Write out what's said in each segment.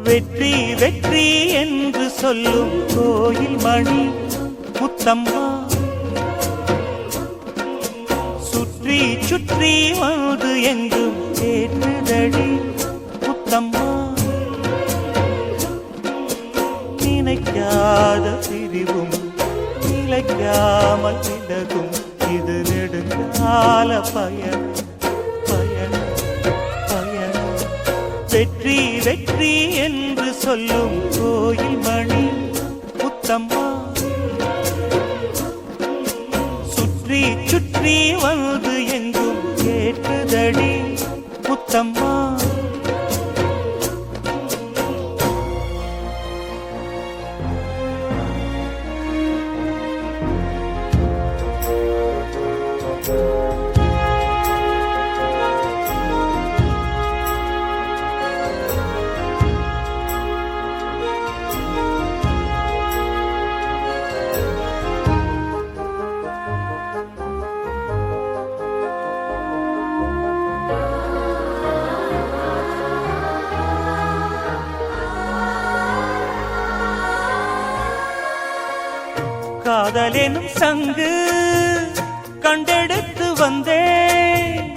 வெற்றி வெற்றி என்று சொல்லும் கோயில் மணி முத்தம்மா, சுற்றி சுற்றி வந்து எங்கும் கேட்டுதடி முத்தம்மா. நினைக்காத பிரிவும் நிலைக்காமல் விலகும் இது நெடுங்கால பயணம் பயணம் பயணம். வெற்றி வெற்றி என்று சொல்லும் கோயில் மணி முத்தம்மா, சுற்றி சுற்றி வந்து எங்கும் கேட்டுதடி முத்தம்மா. காதலெனும் சங்கு கண்டெடுத்து வந்தேன்,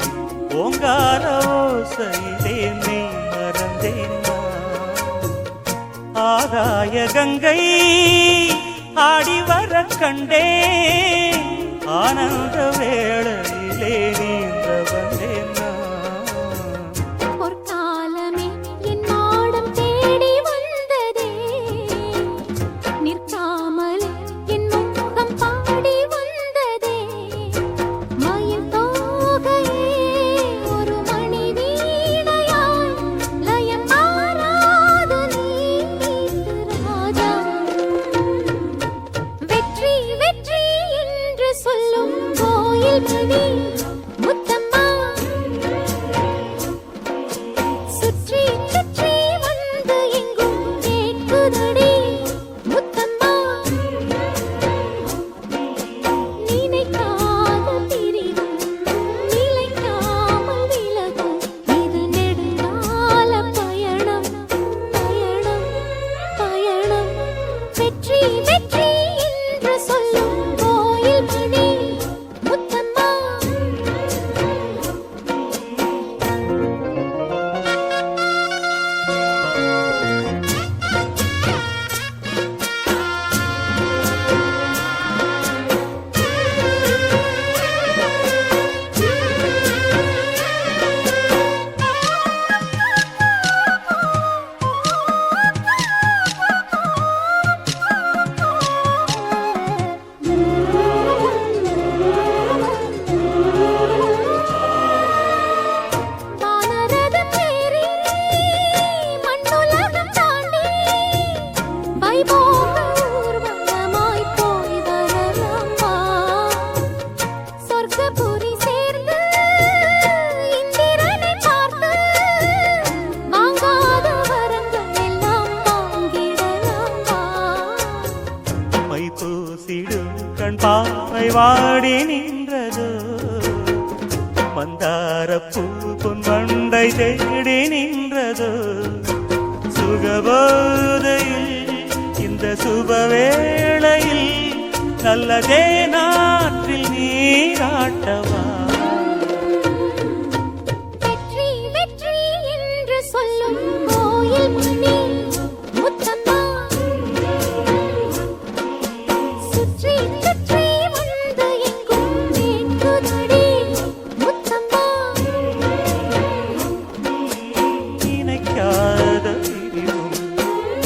ஓங்கார ஓசையிலே நீ மறந்தேன். ஆகாய கங்கை ஆடி வர கண்டேன், ஆனந்த வேளையிலே நீந்த வந்தேன். பாவை வாடி நின்றதோ, மந்தாரப்பூ பொன் மண்டை தேடி நின்றதோ. சுகபோதையில் இந்த சுபவேளையில் நல்லதே நாற்றில் நீராட்டவா. வெற்றி வெற்றி என்று சொல்லும் கோயில் மணி முத்தம்மா, சுற்றி சுற்றி வந்து எங்கும் கேட்குதடி முத்தம்மா. நினைக்காத பிரிவும்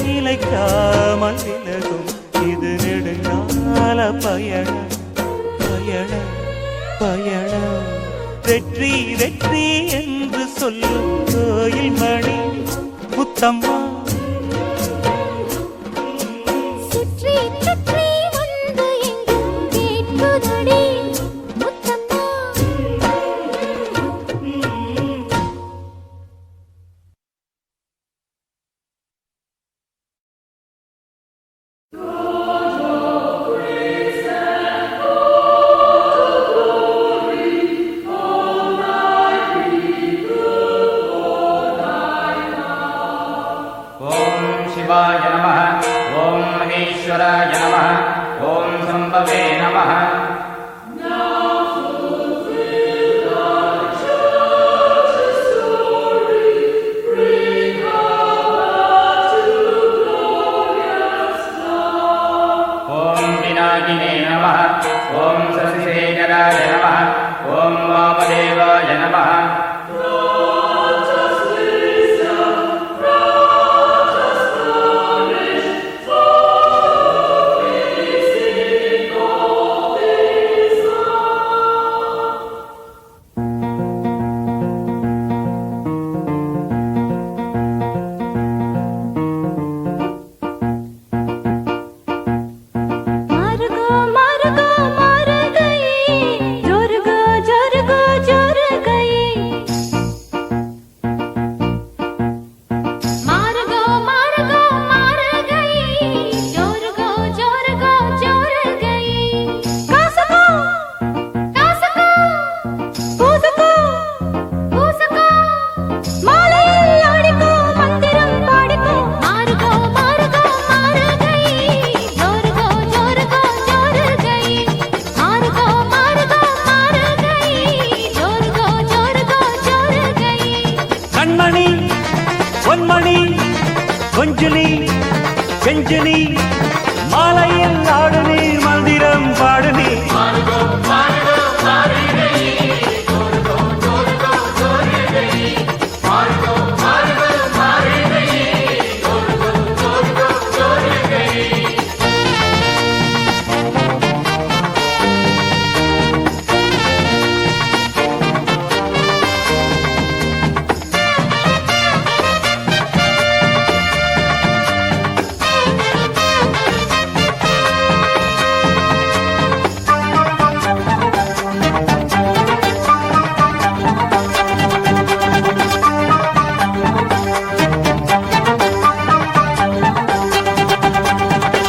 நிலைக்காமல் விலகும் இது நெடுங்கால பயணம் பயணம் பயணம். வெற்றி வெற்றி என்று சொல்லும் கோயில் மணி முத்தம்மா, சுற்றி சுற்றி வந்து எங்கும் கேட்குதடி முத்தம்மா. शिवाय नमः ॐ महेश्वराय नमः ॐ शम्भवे नमः ॐ विनायिने नमः ॐ शशिशेखराय नमः ॐ वामदेवाय नमः கொஞ்சுலி செஞ்சுலி மாலையில் ஆடு நீ மந்திரம் பாடு நீ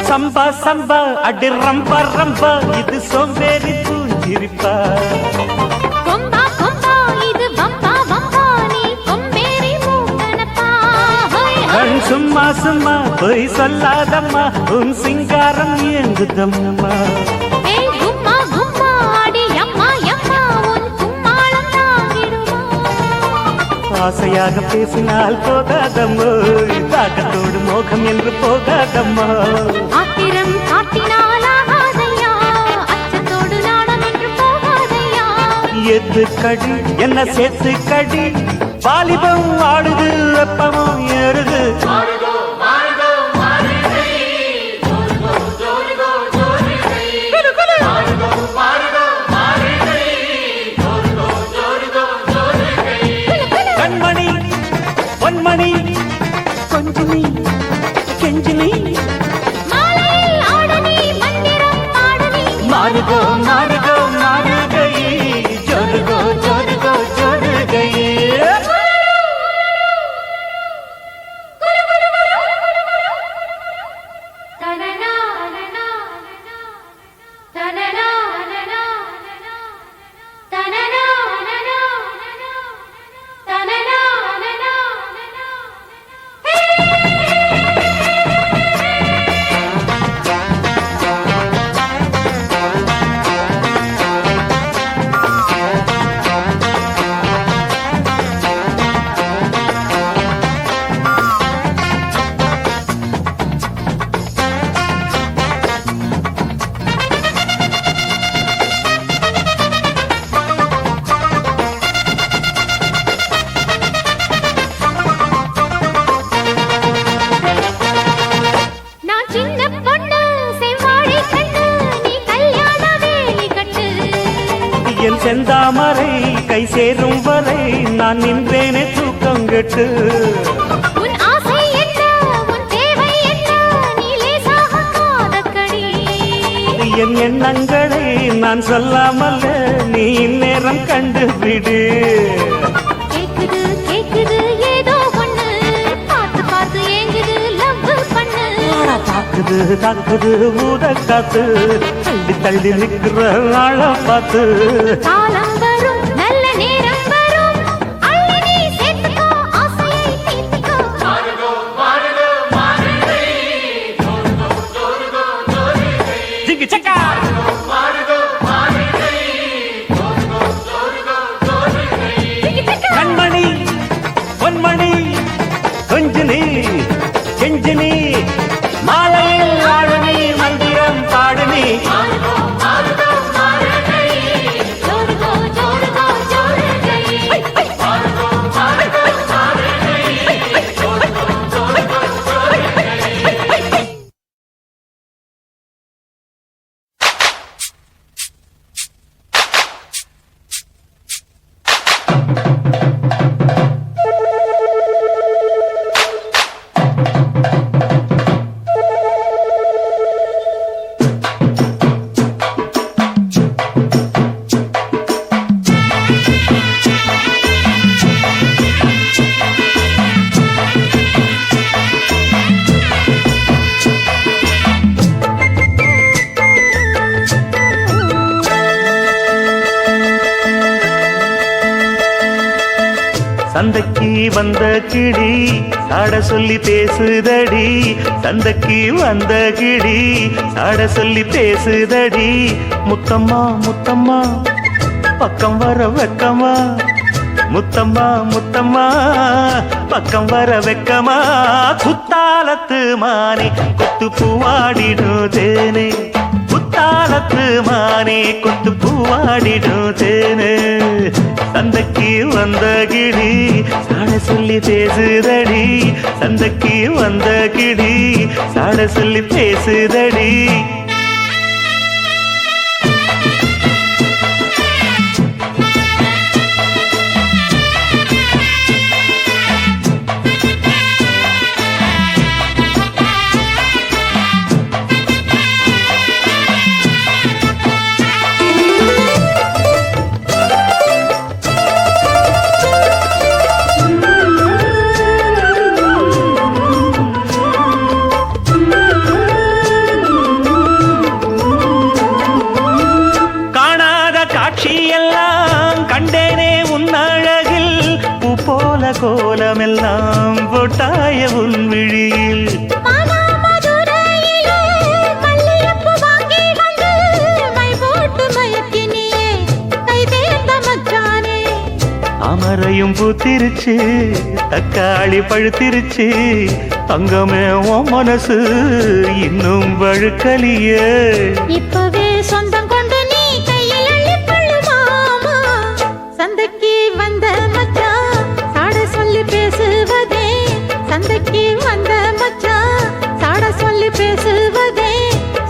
சம்பா சம்பா அடி ரம்பா ரம்பா இது சோம்பேறி பூஞ்சிரிப்பா கொம்பா கொம்பா இது பம்பா பம்பா நீ கொம்பேறி மூங்கனப்பா கண் சும்மா சும்மா போய் சொல்லாதம்மா உன் சிங்காரம் ஏங்குதம்மா ஏய் கும்மா கும்மா அடி அம்மா அம்மா உன் கும்மாளம் தாங்கிடுமா ஆசையாக பேசினால் போகாதம்மோ தாகத்தோடு மோகம் என்று போகாதம்மா ஆத்திரம் காட்டினால் ஆகாதையா அச்சத்தோடு நாணம் என்று போகாதையா எது கடி என்ன சேர்த்து கடி வாலிபம் ஆடுது வெப்பமும் ஏறுது கண்மணி பொன்மணி கொஞ்சினி கெஞ்சினி மாலையில் ஆடு நீ மந்திரம் பாடு நீ மாறுகோ மாறுகோ மாறுகை ஜோருகோ ஜோருகோ ஜோருகை தனனா தனனா தனனா தனனா தனனா நான் சின்ன பொண்ணு செவ்வாழை கண்ணு நீ கல்யாண வேலி கட்டு என் செந்தாமரை கை சேரும் வரை நான் நின்றேனே தூக்கம் கெட்டு உன் ஆசை என்ன உன் தேவை என்ன நீ லேசாக காதக்கடி என் எண்ணங்களை நான் சொல்லாமல் நீ இந்நேரம் கண்டுபிடு கேக்குது கேக்குது ஏதோ ஒண்ணு பார்த்து பார்த்து ஏங்குது லவ் பண்ணு தாக்குது தாக்குது ஊத காத்து தள்ளி தள்ளி நிற்கிற ஆள பார்த்து காலம் வரும் நல்ல நேரம் வரும் அள்ளி நீ சேர்த்துக்கோ ஆசையை தீர்த்துக்கோ வந்த கிளி சாட சொல்லி பேசுதடி சந்தைக்கு வந்த கிளி சாட சொல்லி பேசுதடி முத்தம்மா முத்தம்மா பக்கம் வர வெக்கமா முத்தம்மா முத்தம்மா பக்கம் வர வெக்கமா குத்தாலத்து மானே கொத்து பூவாடிடும் தேனே குத்தாலத்து மானே கொத்து பூவாடிடும் தேனே சந்தைக்கு வந்த கிளி சாட சொல்லி பேசுதடி சந்தைக்கு வந்த கிளி சாட சொல்லி பேசுதடி கோலமெல்லாம் போட்டாய உன் விழியில் அமரையும் பூத்திருச்சு தக்காளி பழுத்திருச்சு தங்கமே உன் மனசு இன்னும் வழுக்கலியே இப்பவே சொந்தம் கொண்டு நீ கையில் அள்ளிக்கொள்ளு மாமா சந்தைக்கு வந்த மச்சான் சாட சொல்லி பேசுவதே சந்தைக்கு வந்த மச்சான் சாட சொல்லி பேசுவதே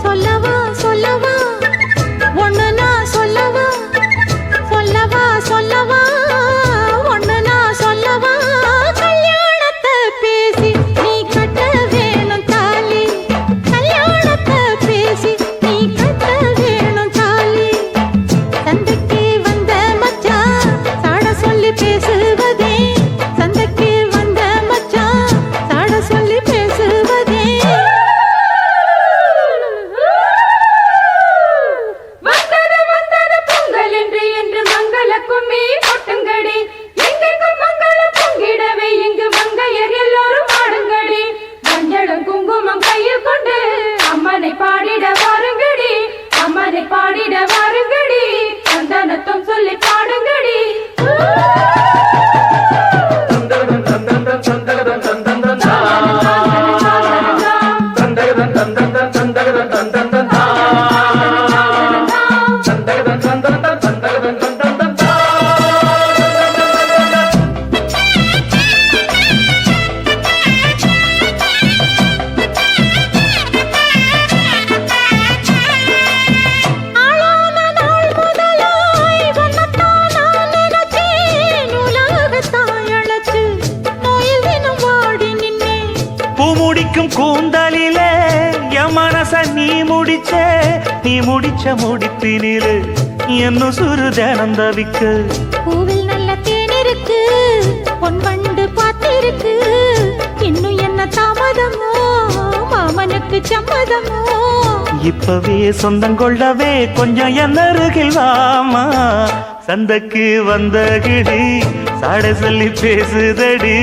சொல்லவா சொல்லவா ஒண்ணு நான் சொல்லவா சொல்லவா சொல்லவா ஒண்ணு நான் சொல்லவா கல்யாணத்தை பேசி நீ கட்ட வேணும் தாலி கல்யாணத்தை பேசி நீ கட்ட வேணும் தாலி சந்தைக்கு வந்த மச்சான் சாட சொல்லி பேசுவதே சந்தைக்கு வந்த மச்சான் சாட சொல்லி பேசுவதே வந்தது வந்தது பொங்கல் என்று மங்கள கும்மி கொட்டுங்கடி எங்கெங்கும் மங்களம் பொங்கிடவே இங்கு மங்கையர் எல்லோரும் ஆடுங்கடி மஞ்சளும் குங்குமம் கையில் கொண்டு அம்மனை பாடிட வாருங்கடி அம்மனை பாடிட வாருங்கடி சந்தனத்தும் சொல்லி பாடுங்கடி ஆளான நாள் முதலாய் உன்னைத்தான் நான் நினைச்சேன் உலகத்தாய் அழைச்சு நோயில் தினம் வாடி நின்னேன் பூமுடிக்கும் கூந்தலிலே என் மனச நீ முடிச்ச முடிப்பினிலே என்ன சுரு தினம் தவிக்க பூவில் நல்ல தேன் இருக்கு பொன் வண்டு பார்த்திருக்கு இன்னும் என்ன தாமதமோ மாமனுக்கு சம்மதமோ இப்பவே சொந்தம் கொள்ளவே கொஞ்சம் என் அருகில் வாமா சந்தைக்கு வந்த கிளி சாட சொல்லி பேசுதடி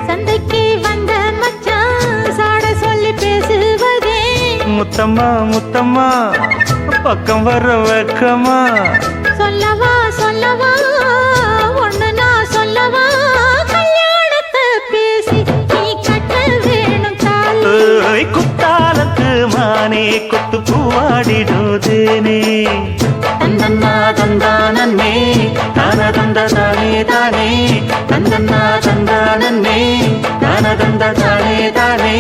சந்தைக்கு வந்த மச்சான் சாட சொல்லி பேசுவதே முத்தம்மா முத்தம்மா பக்கம் வர வெக்கமா சொல்லவா சொல்லவா ஒண்ணு நான் சொல்லவா கல்யாணத்தை பேசி நீ கட்ட வேணும் தாலி ஏய், குத்தாலத்து மானே கொத்து பூவாடிடுதேனே தந்தன்னா தந்தானே தான தந்த தானே தானே தந்தன்னா தந்தானே தான தந்த தானே தானே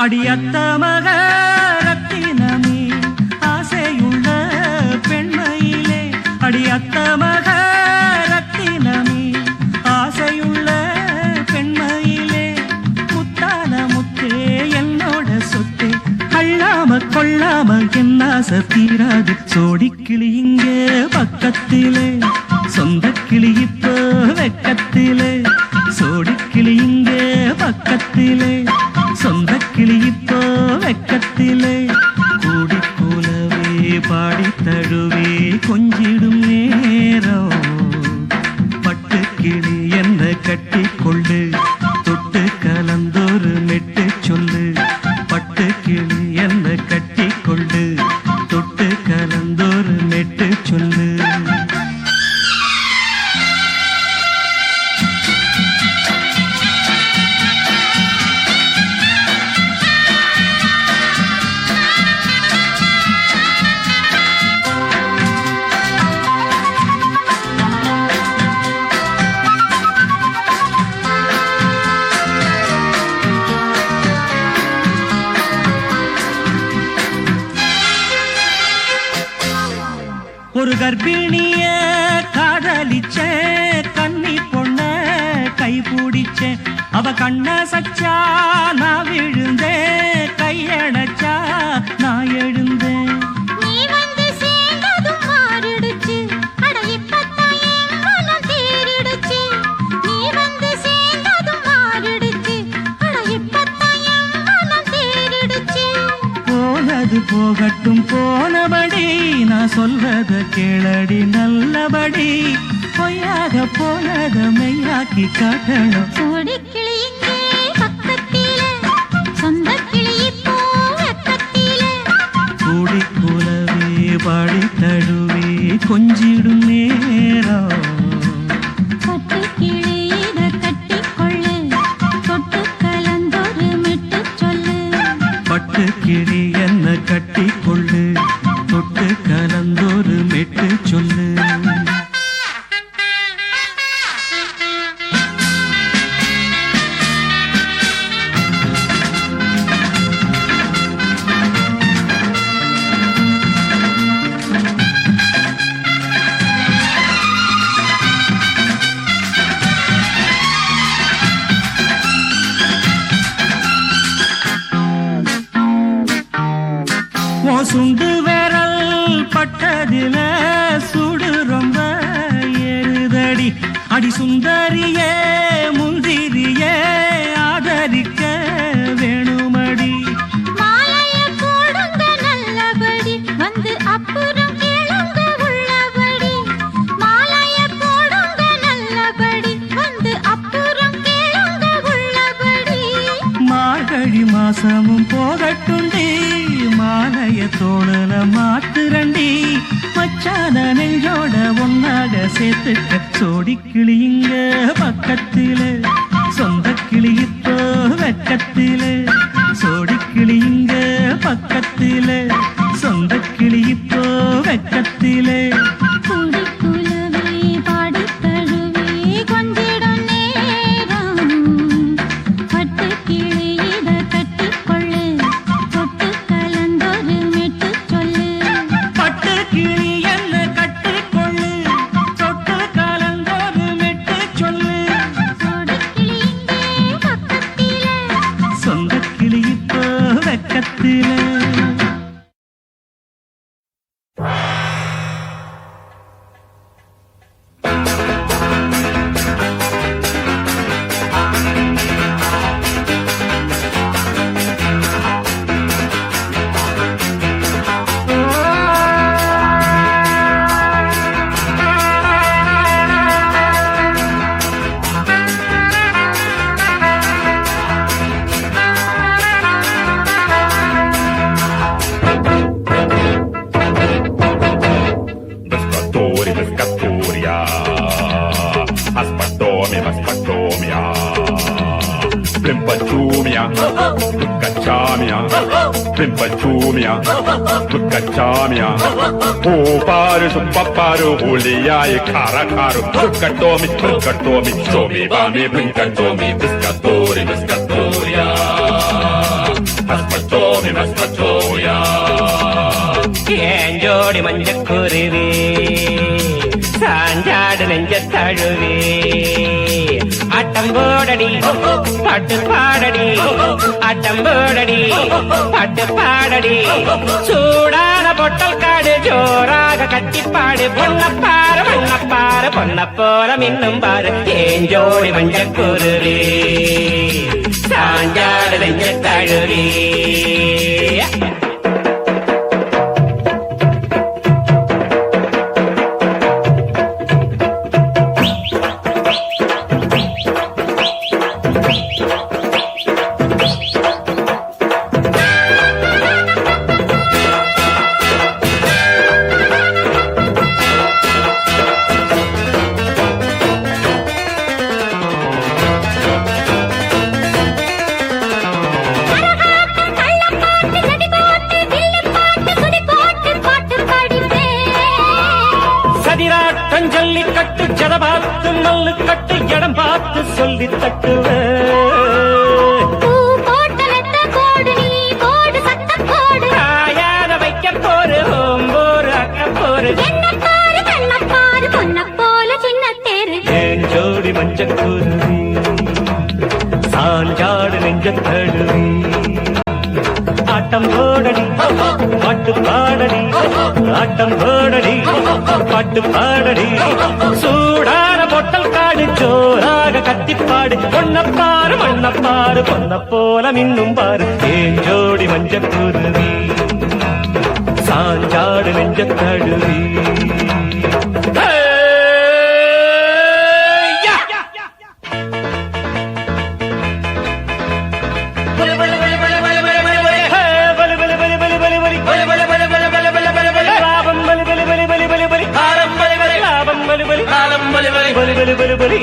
அடியத்த மக ரத்தினமே ஆசையுள்ள பெண்மையிலே அடியத்த மக ரத்தினமே ஆசையுள்ள பெண்மையிலே முத்தான முத்தே என்னோட சொத்தே அள்ளாம கொள்ளாம என் ஆசை தீராது சோடிக்கிளி இங்கே பக்கத்திலே சொந்த கிளி இப்போ வெக்கத்திலே சோடிக்கிளி இங்கே பக்கத்திலே சொந்த கிளி இப்போ வெக்கத்திலே கூடி போலவே பாடி தழுவே கொஞ்சிடும் நேரம் பட்டு கிளி என்ன கட்டி கொண்டு தொட்டு கலந்தோரு மெட்டு சொல்லு பட்டு கிளி என்ன கட்டி கொண்டு தொட்டு கலந்தோரு மெட்டு சொல்லு ஒரு கர்ப்பிணிய காதலிச்ச கன்னி பொண்ண கை பிடிச்ச அவ கண்ண சச்சா நான் விழுந்தேன் கையடைச்சா நான் எழுந்தேன் நீ வந்து சேர்ந்ததும் மாறிடுச்சு அட இப்பத்தான் என் மனம் தேறிடுச்சு நீ வந்து சேர்ந்ததும் மாறிடுச்சு அட இப்பத்தான் என் மனம் தேறிடுச்சு போனது போகட்டும் போனபடி நான் சொல்றத கேளடி நல்லபடி பொய்யாக போனத மெய்யாக்கி காட்டணும் சோடிக்கிளி இங்கே பக்கத்திலே சொந்த கிளி இப்போ வெக்கத்திலே கூடி கூலவே பாடி தழுவே கொஞ்சிடும் நேரம் பட்டு கிளி இத கட்டிக்கொள்ளு தொட்டு கலந்தொரு மெட்டு சொல்லு பட்டு கிளி என்ன கட்டி கொள்ளு தொட்டு கலந்தோரு மெட்டு சொல்லு சுண்டு விரல் பட்டதில சுடு ரொம்ப ஏறுதடி அடி சுந்தரியே முந்திரியே ஆதரிக்க வேணுமடி மாலைய போடுங்க நல்லபடி வந்து அப்புறம் கேளுங்க உள்ளபடி மாலைய போடுங்க நல்லபடி வந்து அப்புறம் கேளுங்க உள்ளபடி மார்கழி மாசமும் போகட்டுண்டி மாலைய தோழல மாத்துரண்டி மச்சான நெஞ்சோட ஒன்னாக சேர்த்துக்க சோடிக்கிளி இங்க பக்கத்திலே சொந்த கிளி இப்போ வெக்கத்திலே சோடிக்கிளி இங்க பக்கத்திலே சொந்த கிளி இப்போ வெக்கத்திலே கூடி குலவே பாடி தழுவே கொஞ்சிடும் நேரம் பட்டு கிளி இத கட்டிக்கொள்ளு தொட்டு கலந்தொரு மெட்டு சொல்லு பட்டு கிளி என்ன கட்டிக்கொள்ளு தொட்டு கலந்தோரு மெட்டு சொல்லு சோடிக்கிளி இங்கே பக்கத்திலே சொந்த கிளி இப்போ வெக்கத்திலே Pimpachumia, Tukachamia, Paru, Paparu, Hulia, Caracaro, Tukatomi, Somi, Bami, Pinkatomi, Piscatori, Piscatoria. மஸ்மச்சோயா ஏன் ஜோடி மஞ்சக்குருவி சாஞ்சாடு நெஞ்ச தழுவி ஆட்டம் போடடி பாட்டு பாடடி ஆட்டம் போடடி பாட்டு பாடடி சூடான பொட்டல் காடு ஜோராக கட்டிப்பாடு பொன்னப்பாரு பொன்னப்பாரு பொன்ன போல மின்னும் பாரு ஏன் ஜோடி மஞ்சக்குருவி சாஞ்சாடு நெஞ்ச தழுவி ஜல்லிக்கட்டு ஜட பார்த்து மல்லு கட்டு இடம் பார்த்து சொல்லி தட்டுவே வைக்க போரு ஓம்போரு அக்க போரு ஏன் ஜோடி மஞ்சக்குருவி சாஞ்சாடு நெஞ்ச தழுவி ஆட்டம் போடடி பாட்டு பாடடி ஆட்டம் போடடி பாட்டு பாடடி சூடான பொட்டல் காடு ஜோராக கத்திப்பாடு பொன்னப்பாரு மண்ணப்பாரு பொன்ன போல மின்னும் பாரு ஏன் ஜோடி மஞ்சக்குருவி சாஞ்சாடு நெஞ்ச தழுவி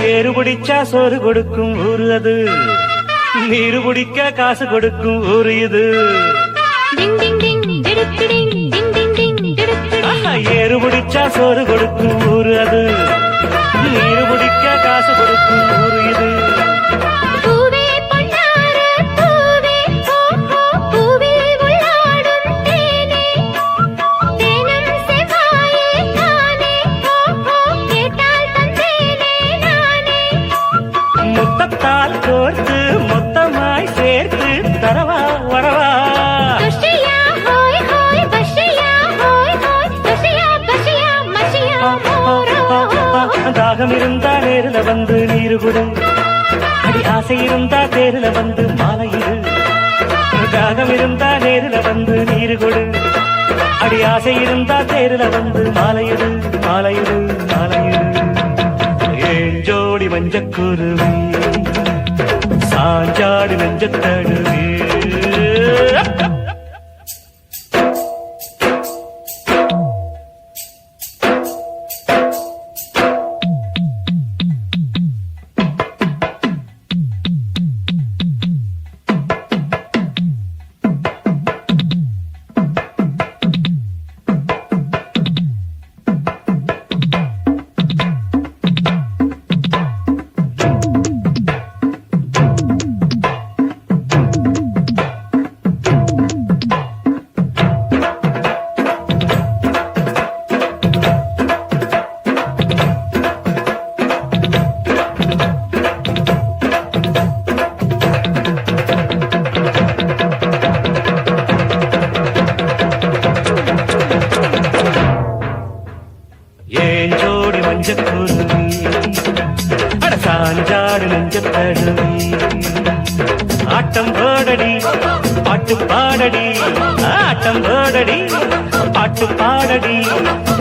ஏறு பிடிச்சா சோறு கொடுக்கும் ஊரு அது நீரு பிடிக்க காசு கொடுக்கும் ஊரு இது ஏறு பிடிச்சா சோறு கொடுக்கும் ஊரு அது நீரு பிடிக்க காசு கொடுக்கும் ஊரு இது கோர்த்து மொத்தமாய் சேர்த்து தரவா வரவா தாகம் இருந்தா நேரில் வந்து நீரு குடு அடி ஆசை இருந்தா தேரில் வந்து மாலையிடு தாகம் இருந்தா நேரில் வந்து நீரு குடு அடி ஆசை இருந்தா தேரில் வந்து மாலையிடு மாலையிடு மாலையிடு ஏன் ஜோடி மஞ்சக்குருவி சாஞ்சாடு நெஞ்ச தழுவி சாஞ்சாடு நெஞ்ச தழுவி ஆட்டம் போடடி பாட்டு பாடடி ஆட்டம் போடடி பாட்டு பாடடி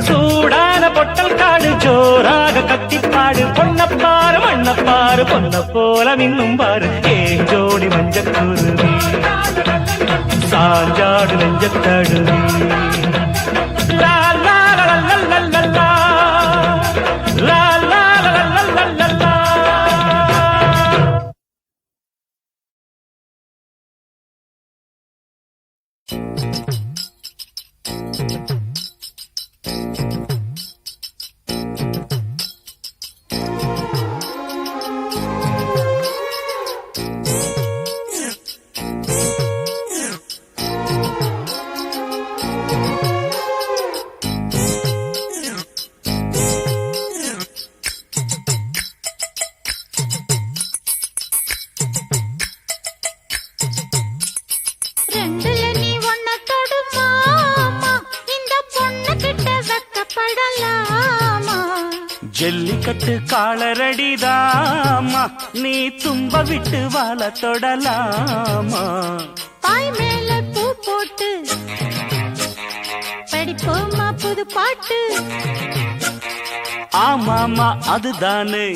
சூடான பொட்டல் காடு ஜோராக கத்திப்பாடு பொன்னப்பாரு மண்ணப்பாரு பொன்ன போல மின்னும் பாரு ஏன் ஜோடி மஞ்சக்குருவி சாஞ்சாடு நெஞ்ச தழுவி லா லா லா லா லா லா லா லா லா லா லா லா லா. ஜல்லிக்கட்டு காலரடிதாமா நீ தும்ப விட்டு வாழ தொடலாமா பாய் மேல பூ போட்டு படிப்போமா புது பாட்டு ஆமாமா அதுதானே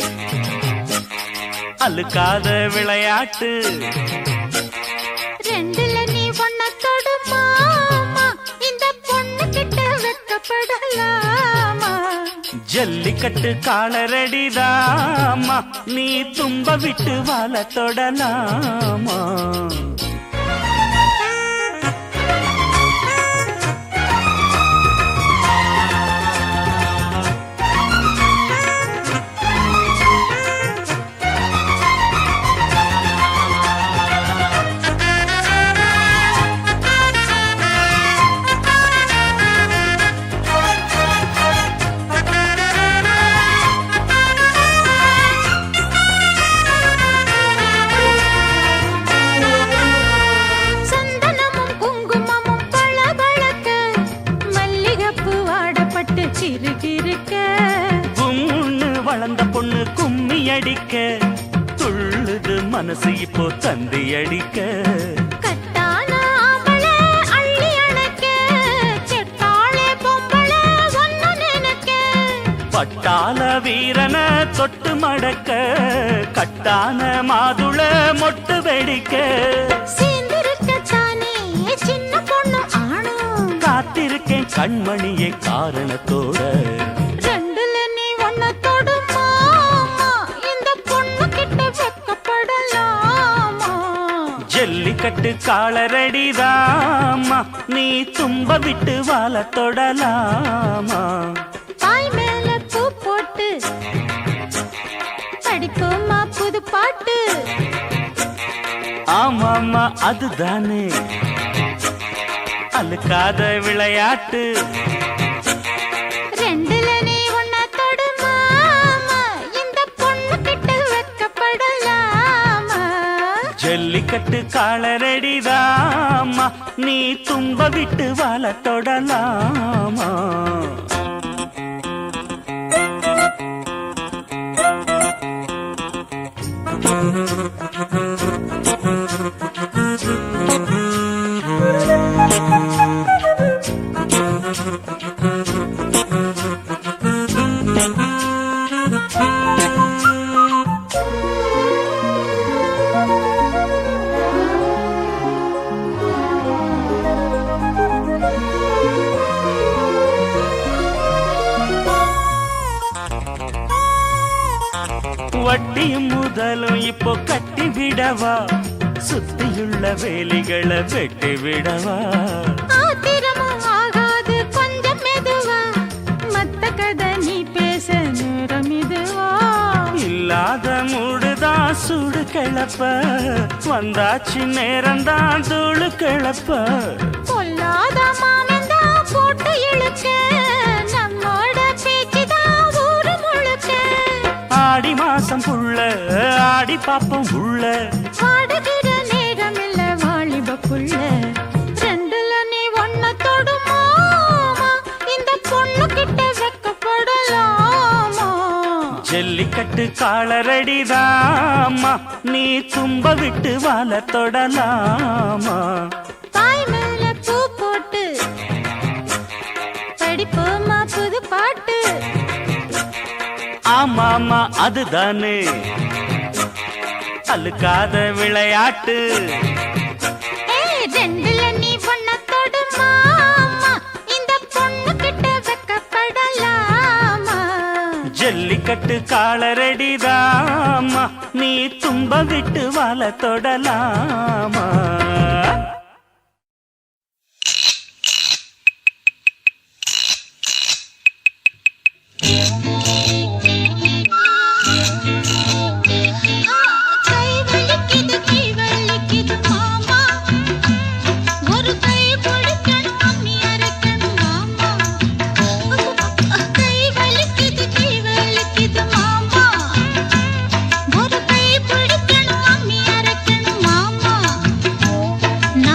அழுக்காத விளையாட்டு ரெண்டுல நீ ஒன்ன தொடுமாமா இந்த பொண்ணு கிட்ட வெட்கப்படலாமா ஜல்லிக்கட்டு காலரடிதாமா நீ தும்ப விட்டு வாழ தொடலாமா வளர்ந்த பொண்ணு கும்மி அடிக்க துள்ளுது மனசு இப்போ தந்தி அடிக்க கட்டான ஆம்பள அள்ளி அணைக்க செட்டாளே பொம்பள ஒன்னு நினைக்க பட்டாள வீரன தொட்டு மடக்க கட்டான மாதுள மொட்டு வெடிக்க சேர்ந்திருக்கத்தானே சின்ன பொண்ணு ஆணும் காத்திருக்கேன் கண்மணியே காரணத்தோட ஜல்லிக்கட்டு காலரடிதாமா நீ தும்ப விட்டு வாழ தொடலாமா பாய் மேல பூ போட்டு படிப்போமா புது பாட்டு ஆமாமா அதுதானே அழுக்காத விளையாட்டு ரெண்டுல நீ ஒன்ன தொடுமாமா இந்த பொண்ணு கிட்ட வெட்கப்படலாமா ஜல்லிக்கட்டு காலரடிதாமா நீ தும்ப விட்டு வாழ தொடலாமா வட்டியும் முதலும் இப்போ கட்டி விடவா சுத்தியுள்ள வேலிகளை வெட்டி விடவா ஆத்திரமும் ஆகாது கொஞ்சம் மெதுவா மத்த கதை நீ பேச நேரம் இதுவா இல்லாத மூடுதான் சூடு கிளப்ப வந்தாச்சு நேரம்தான் தூளு கிளப்ப பொல்லாத மாமன்தான் போட்டு இழுக்க நம்மோட பேச்சுதான் ஊரு முழுக்க ஆடி மாசம் புள்ள ஆடி பாப்போம் உள்ள ஆடுகிற நேரம் இல்ல வாலிப புள்ள ரெண்டுல நீ ஒன்ன தொடுமாமா இந்த பொண்ணு கிட்ட வெட்கப்படலாமா ஜல்லிக்கட்டு காலரடிதாமா நீ தும்ப விட்டு வாழ தொடலாமா பாய் மேல பூ போட்டு படிப்போமா புது பாட்டு ஆமாமா அதுதானே அழுக்காத விளையாட்டு ரெண்டுல நீ ஒன்ன தொடுமாமா இந்த பொண்ணு கிட்ட வெட்கப்படலாமா ஜல்லிக்கட்டு காலரடிதாமா நீ தும்ப விட்டு வாழ தொடலாமா நான்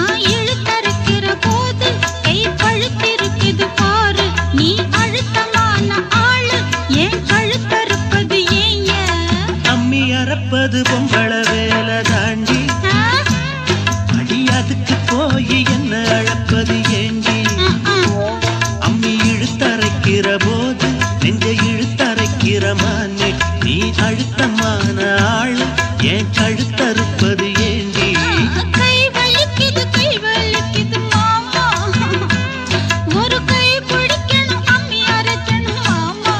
அழைக்கிற போது நெஞ்சை இழுத்தரைக்கிற மானே நீ அழுத்தமான ஆளு ஏன் கழுத்தறுப்பது ஏண்டி கை வலிக்குது மாமா ஒரு கை பிடிக்கணும் அம்மி அரைக்கணும் மாமா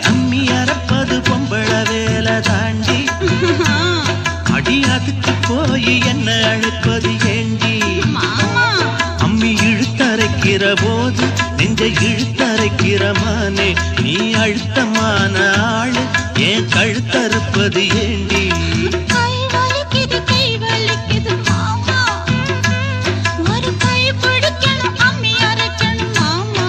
அம்மி அறப்பது பொம்பள வேலை தாண்டி அடி அதுக்கு போய் என்ன அழைப்பது ஏண்டி அம்மி இழுத்தரைக்கிற போது நெஞ்சை இழுத்தரைக்கிற மானே நீ அழுத்தமான ஆளு ஏன் கழுத்தறுப்பது ஏண்டி கை வலிக்குது மாமா ஒரு கை பிடிக்கணும் அம்மி அரைக்கணும் மாமா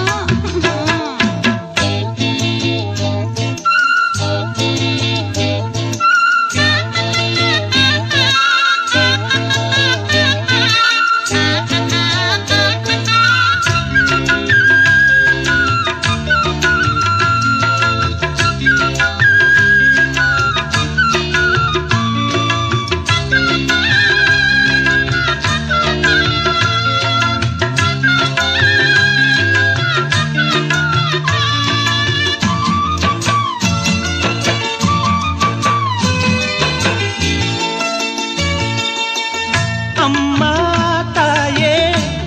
அம்மா தாயே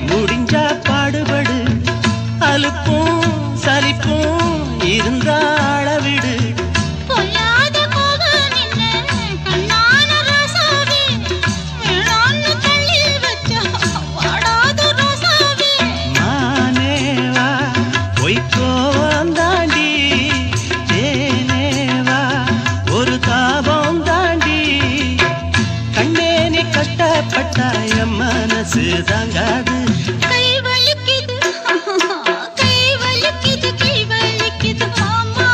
முடிஞ்சா பாடுபடு அலுப்பும் சலிப்பும் இருந்தாள விடு பொல்லாத கோபம் நின்ன கண்ணான ரோசாவே வேணான்னு தள்ளி வச்சா வாடாத ரோசாவே மானேவா பொய்க்கோவம் தாண்டி தேனேவா ஒரு தாபம் தாண்டி கண்ணே நீ கஷ்டப்பட்டா என் மனசு தாங்காது கை வலிக்குது மாமா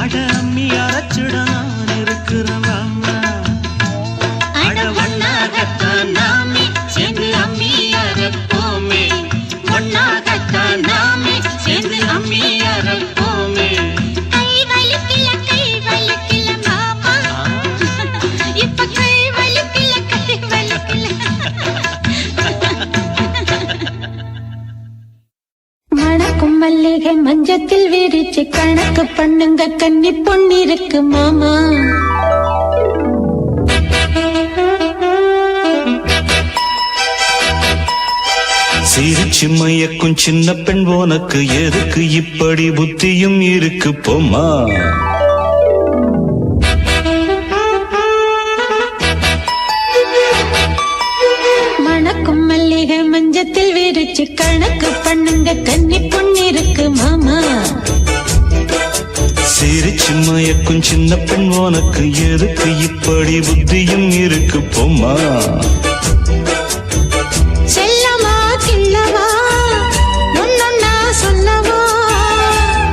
அட அம்மி அரைச்சுட நான் இருக்கிறேன் அம்மா அட ஒன்னாகத்தான் நாமே சேர்ந்து அம்மி அரைப்போமே ஒன்னாகத்தான் நாமே சேர்ந்து அம்மி அரைப்போமே கை வலிக்கல மாமா இப்ப கை வலிக்கல மணக்கும் மல்லிகை மஞ்சத்தில் விரிச்சு கணக்கு பண்ணுங்க கன்னி பொன்னிருக்கு மாமா சிரிச்சு மயக்கும் சின்ன பெண் உனக்கு எதுக்கு இப்படி புத்தியும் இருக்கு போமா மணக்கும் மல்லிகை மஞ்சத்தில் விரிச்சு கணக்கு பண்ணுங்க கன்னி பொன்னிருக்கு மாமா சிரிச்சு மயக்கும் சின்ன பெண் உனக்கு எதுக்கு இப்படி புத்தியும் இருக்கு போமா செல்லமா கிள்ளவா ஒன்னொன்னா சொல்லவா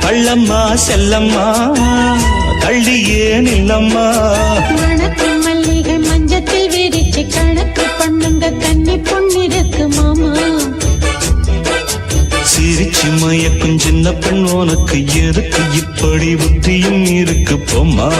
கள்ளம்மா செல்லம்மா தள்ளியே நில்லம்மா மணக்கும் மல்லிகை மஞ்சத்தில் விரிச்சு கணக்கு பண்ணுங்க கன்னி பொன்னிருக்கு மாமா சிரிச்சு மயக்கும் சின்ன பெண் உனக்கு எதுக்கு இப்படி புத்தியும் இருக்கு போமா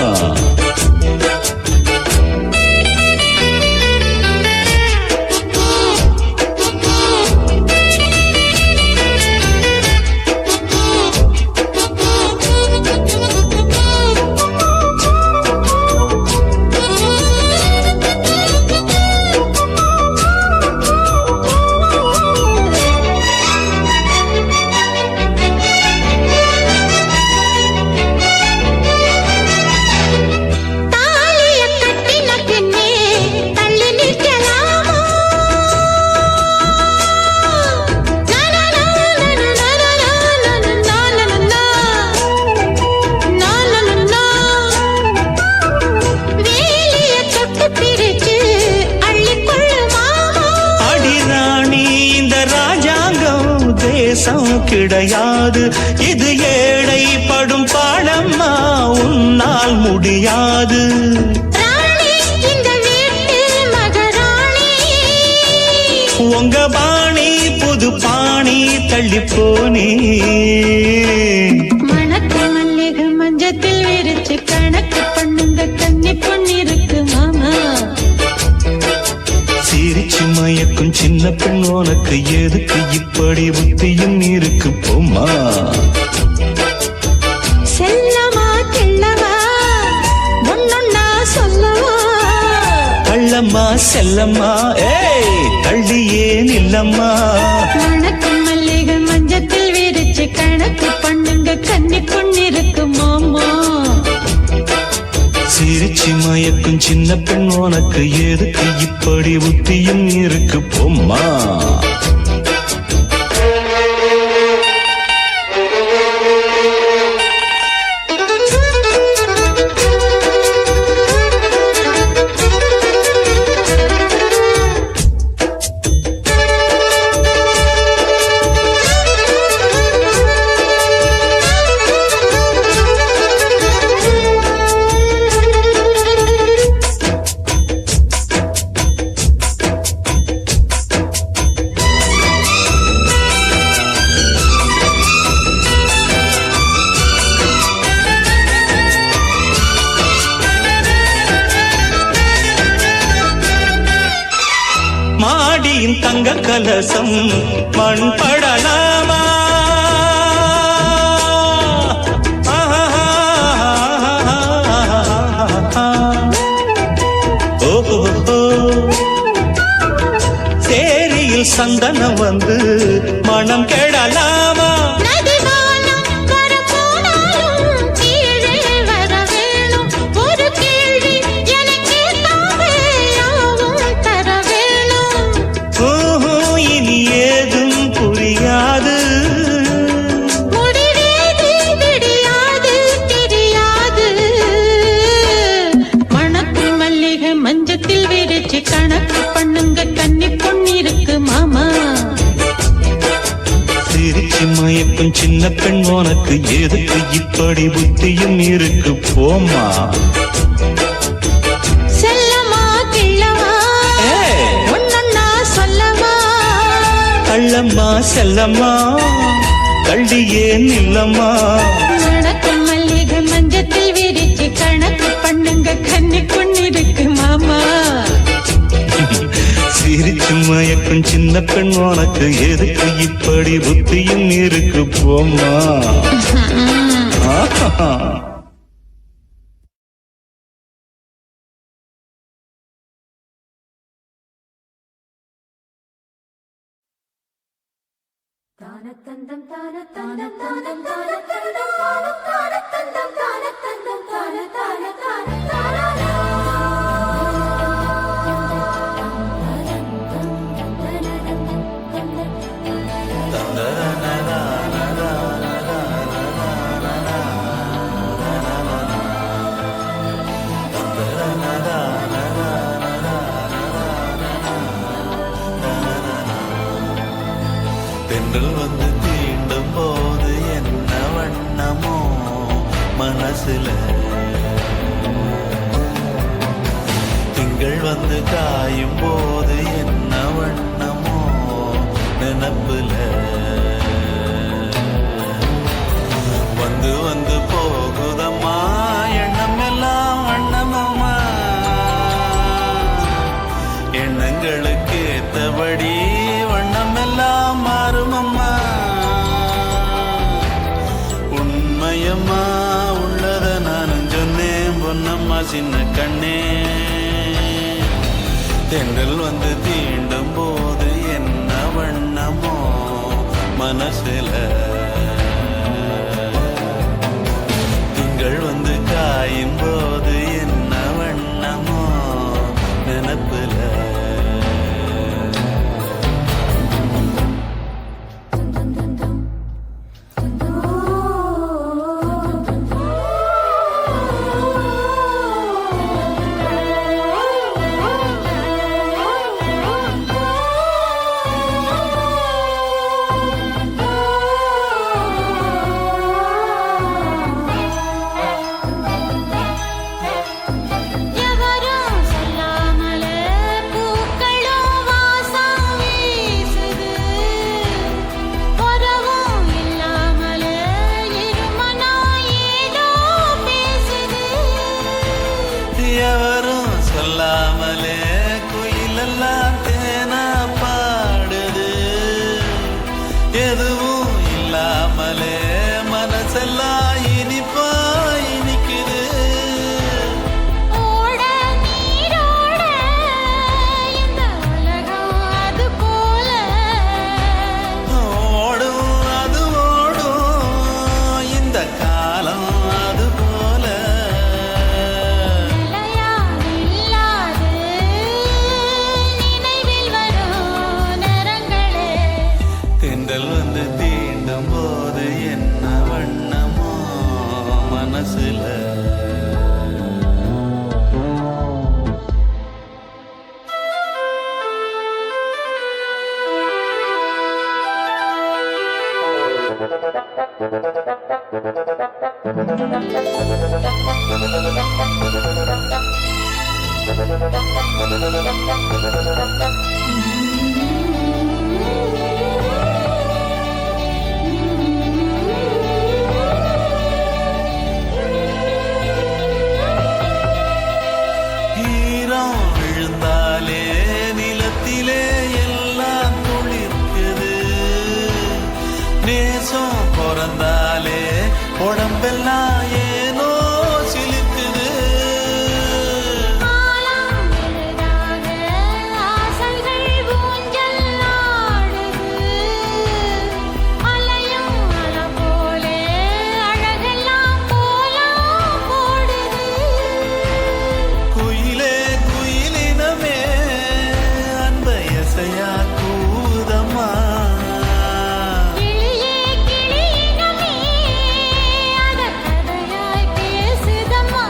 கிடையாது. இது ஏழை படும் பாடம்மா, உன்னால் முடியாது. உங்க பாணி புது பாணி தள்ளிப்போனே. மணக்கு மல்லிகை மஞ்சத்தில் விரிச்சு கணக்கு பண்ணுங்க கன்னி பொண்ணிருக்கு மாமா. சிரிச்சு மயக்கும் சின்ன பெண் உனக்கு எதுக்கு இப்படி புத்தியும் இருக்கு போமா. செல்லமா கிள்ளவா ஒன்னொன்னா சொல்லவா. கள்ளம்மா செல்லம்மா ஏய் தள்ளியே நில்லம்மா. மணக்கு மல்லிகை மஞ்சத்தில் விரிச்சு கணக்கு பண்ணுங்க கன்னி பொண்ணிருக்கு மாமா. சிரிச்சு மயக்கும் சின்ன பெண் உனக்கு எதுக்கு இப்படி புத்தியும் இருக்கு போம்மா. மாடியின் தங்க கலசம் மண் படலாமா. சேரியில் சந்தனம் வந்து மனம் கெடலாமா. மஞ்சத்தில் விரிச்சு கணக்கு பண்ணுங்க கன்னி பொண்ணிருக்கு மாமா. சிரிச்சு மயக்கும் சின்ன பெண் உனக்கு எதுக்கு இப்படி புத்தியும் இருக்கு போமா. செல்லமா கிள்ளவா ஒன்னொன்னா சொல்லவா. கள்ளம்மா செல்லம்மா கள்ளியே நில்லம்மா. மணக்கு மல்லிகை மஞ்சத்தில் விரிச்சு கணக்கு பண்ணுங்க கன்னி பொண்ணிருக்கு மாமா. சிரிச்சு மயக்கும் சின்ன பெண் உனக்கு எதுக்கு இப்படி புத்தியும் இருக்கு போமா. தானத்தந்தம் தானத்தந்தம் தானம் தானத்தந்தம் தானத்தந்தம் தானத்தந்தம் தான தான தான தான. தென்றல் வந்து தீண்டும் போது என்ன வண்ணமோ மனசுல. திங்கள் வந்து காயும் போது என்ன வண்ணமோ நினப்புல. வந்து வந்து போகுதம்மா எண்ணம் எல்லாம் வண்ணமம்மா. எண்ணங்களுக்கு ஏத்தபடி வண்ணம் எல்லாம் மாறுமம்மா. உண்மையம்மா உள்ளத நானும் சொன்னேன் பொன்னம்மா சின்ன கண்ணே. தென்றல் வந்து தீண்டும் போது என்ன வண்ணமோ மனசுல. திங்கள் வந்து காயும் போது என்ன வண்ணமோ நினப்புல. காலம் அது போல நிலையானில்லாது நினைவில் வரும் நேரங்களே தென்றல் வந்து தீண்டும் போது என்ன வண்ணமோ மனசுல ஈரம் விழுந்தாலே நிலத்திலே எல்லாம் துளிர்க்குது நேசம் பிறந்தாலே உடம்பெல்லாம் ஏனோ சிலிர்க்குது காலம் எளிதாக ஆசைகள் ஊஞ்சல் ஆடுது அலையும் அலை போலே அழகெல்லாம் கோலம் போடுது குயிலே குயிலினமே அன்பயசையா கூதம்மா கிளியே கிளியினமே அத கதையாய் பேசுதம்மா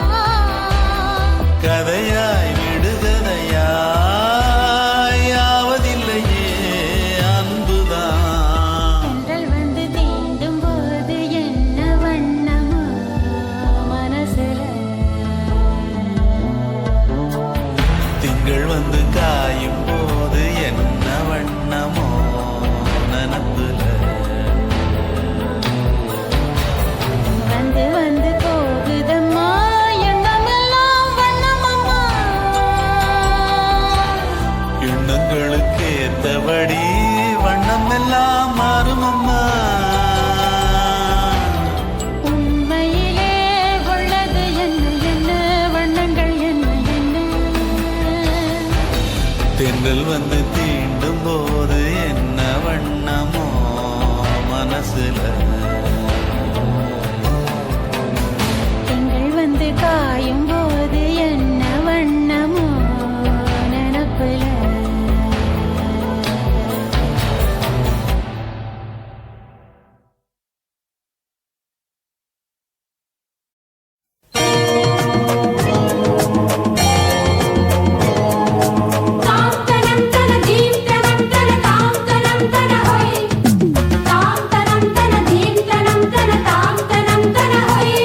கதையாய் விடுகதையாய் ஆவதில்லையே அன்புதான் தென்றல் வந்து தீண்டும் போது என்ன வண்ணமோ மனசுல திங்கள் வந்து காயும் போது என்ன வண்ணமோ நனப்புல வந்து வந்து போகுதம்மா எண்ணமெல்லாம் வண்ணமம்மா எண்ணங்களுக்கு ஏத்தபடி வண்ணம் எல்லாம் மாறுமம்மா உண்மையிலே உள்ளது என்ன என்ன வண்ணங்கள் என்ன என்ன தென்றல் வந்து தீண்டும் போது என்ன வண்ணமோ மனசுல திங்கள் வந்து காயும் போது என்ன வண்ணமோ நினப்புல தாம் தனம் தன தீம் தனம் தன தாம் தனம் தன ஹொய் தாம் தனம் தன தீம் தனம் தன தாம் தனம் தன ஹொய்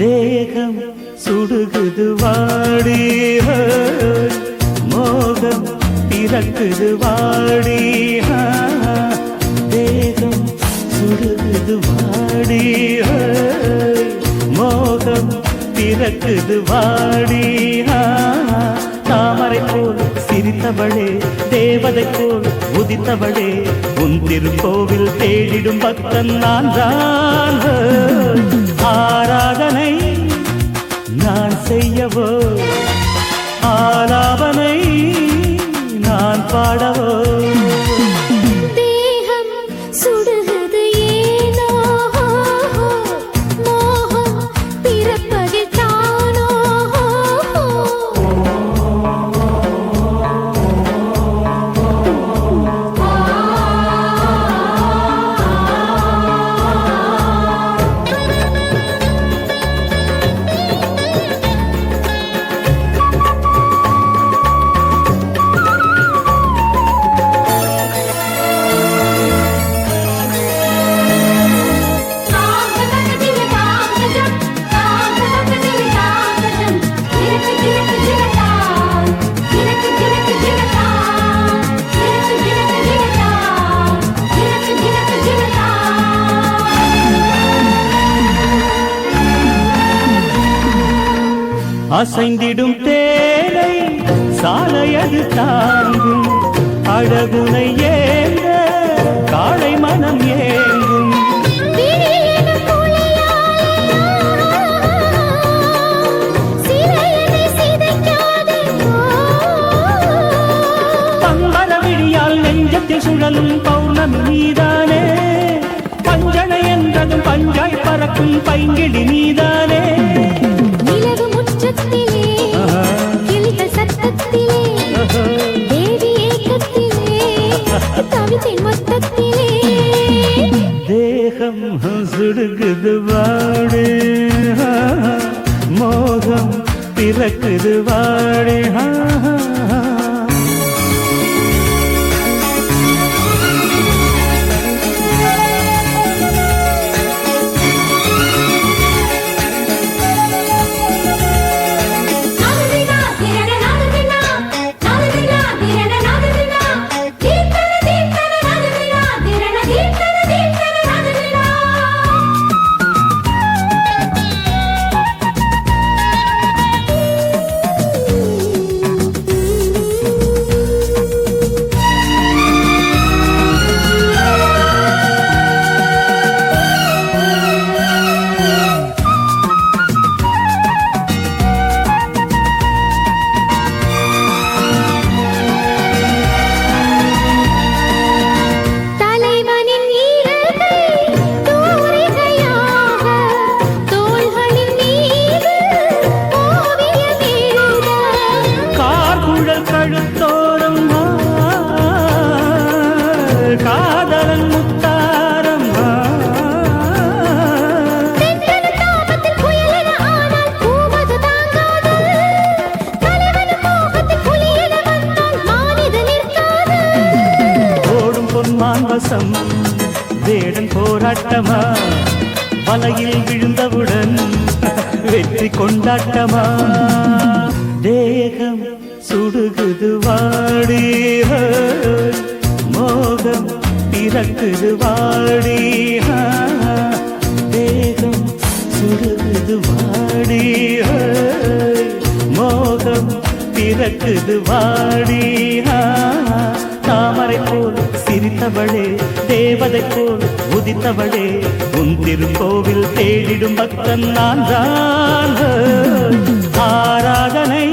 தேகம் சுடுகுது வாடி ஹோய். மோகம் பிறக்குது வாடி ஹா. தேகம் சுடுகுது வாடி ஹோய். மோகம் பிறக்குது வாடி ஹா. தாமரை போல் சிரித்தவளே தேவதை போல் உதித்தவளே உன் திருக்கோவில் தேடிடும் பக்தன் நான் தான் ஹோய். ஆராதனை நான் செய்யவோ ஆலாபனை நான் பாடவோ தேகம் சுடுகிறது ஏனோ மோகம் பிறப்பது தானோ அசைந்திடும் தேனை எது தாங்கும் அழகுனை ஏந்த காளை மனம் ஏங்கும் விழியெனும் புலியாலே சிலையனை சிதைக்காதே பம்பர விழியால் நெஞ்சத்தில் சுழலும் பௌர்ணமி நீதானே பஞ்சனை என்றதும் பஞ்சாய் பறக்கும் பைங்கிழி நீதானே நிலவு முற்றத்திலே கிளிகள் சத்தத்திலே தேவி ஏக்கத்திலே தவித்தின் மொத்தத்திலே தேகம் சுடுகுது வாடு மோகம் பிறக்குது வாடு நாததினா திரண நாததினா நாததினா திரண நாததினா தீர்த்தன தீர்த்தன நாததினா திரண தீர்த்தன தீர்த்தன நாததினா தலைவனின் ஈரங்கள் தூரிகையாக தோள்களின் மீது ஓவியம் எழுத கார்குழல் கழுத்தோரம் காதலன் முத்தாரம் தென்றல் தாபத்தில் புயலென ஆனால் பூமது தாங்காது தலைவன் மோகத்தில் புலியென வந்தால் மானிது நிற்காது ஓடும் பொன்மான் வசம் வேடன் போராட்டமா வலையில் விழுந்தவுடன் வெற்றி கொண்டாட்டமா தேகம் சுடுகுது வாடி மோகம் பிறக்குது வாடி தேகம் சுடுகுது வாடி மோகம் பிறக்குது வாடி தாமரை போல் சிரித்தவளே தேவதை போல் உதித்தவளே உன் திருக்கோவில் தேடிடும் பக்தன் நான் தான் ஆராதனை